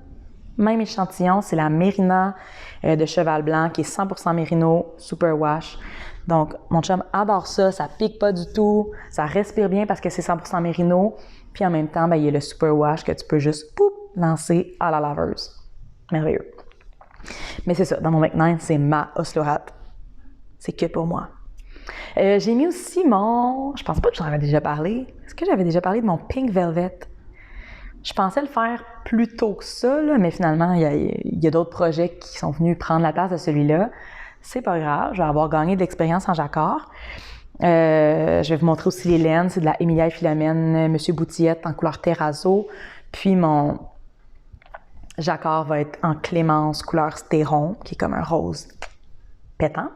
même échantillon, c'est la Mérina de Cheval Blanc qui est 100% Mérino, super wash. Donc, mon chum adore ça, ça pique pas du tout, ça respire bien parce que c'est 100% Mérino. Puis en même temps, il y a le super wash que tu peux juste lancer à la laveuse. Merveilleux. Mais c'est ça, dans mon Make9, c'est ma Oslo Hat. C'est que pour moi. J'ai mis aussi je pense pas que j'en avais déjà parlé. Est-ce que j'avais déjà parlé de mon Pink Velvet? Je pensais le faire plus tôt que ça, là, mais finalement, il y a d'autres projets qui sont venus prendre la place de celui-là. C'est pas grave, je vais avoir gagné de l'expérience en jacquard. Je vais vous montrer aussi les laines. C'est de la Emilia et Philomène, Monsieur Boutillette en couleur terrazzo. Puis mon jacquard va être en Clémence couleur stéron, qui est comme un rose pétant.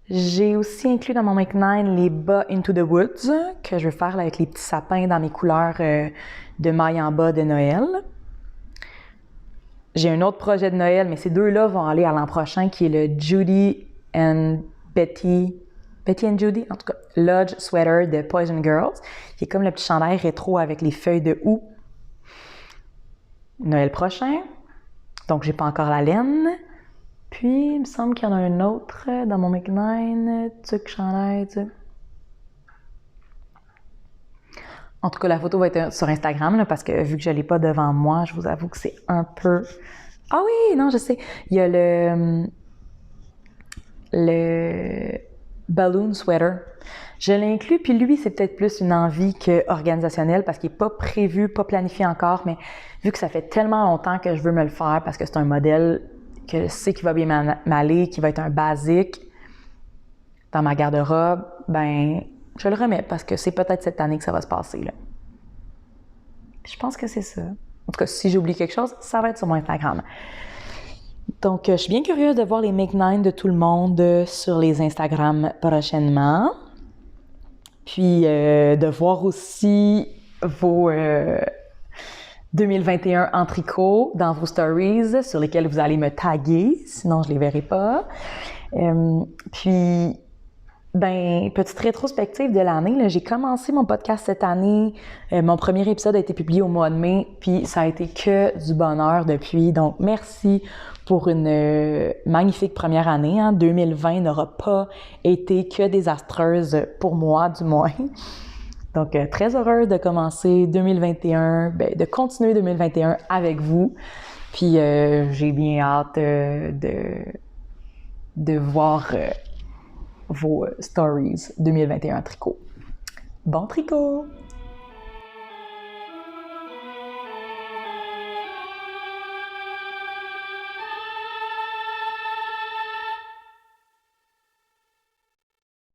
J'ai aussi inclus dans mon Make9 les bas Into the Woods, que je vais faire là, avec les petits sapins dans mes couleurs de maille en bas de Noël. J'ai un autre projet de Noël, mais ces deux-là vont aller à l'an prochain, qui est le Judy and Betty and Judy, en tout cas, Lodge Sweater de Poison Girls, qui est comme le petit chandail rétro avec les feuilles de houx. Noël prochain, donc j'ai pas encore la laine. Puis, il me semble qu'il y en a un autre dans mon Make9, tuc, chandail, tuc. En tout cas, la photo va être sur Instagram, là, parce que vu que je ne l'ai pas devant moi, je vous avoue que c'est un peu... Ah oui, non, je sais. Il y a le balloon sweater. Je l'inclus, puis lui, c'est peut-être plus une envie qu'organisationnelle parce qu'il n'est pas prévu, pas planifié encore, mais vu que ça fait tellement longtemps que je veux me le faire parce que c'est un modèle que je sais qu'il va bien m'aller, qui va être un basique dans ma garde-robe, je le remets parce que c'est peut-être cette année que ça va se passer, là. Je pense que c'est ça. En tout cas, si j'oublie quelque chose, ça va être sur mon Instagram. Donc, je suis bien curieuse de voir les Make9 de tout le monde sur les Instagram prochainement. Puis, de voir aussi vos 2021 en tricot dans vos stories sur lesquels vous allez me taguer, sinon je les verrai pas. Puis, petite rétrospective de l'année, là, j'ai commencé mon podcast cette année. Mon premier épisode a été publié au mois de mai, puis ça a été que du bonheur depuis. Donc, merci pour une magnifique première année. 2020 n'aura pas été que désastreuse pour moi, du moins. Donc, très heureuse de commencer 2021, de continuer 2021 avec vous. Puis, j'ai bien hâte de voir vos stories 2021 tricot. Bon tricot!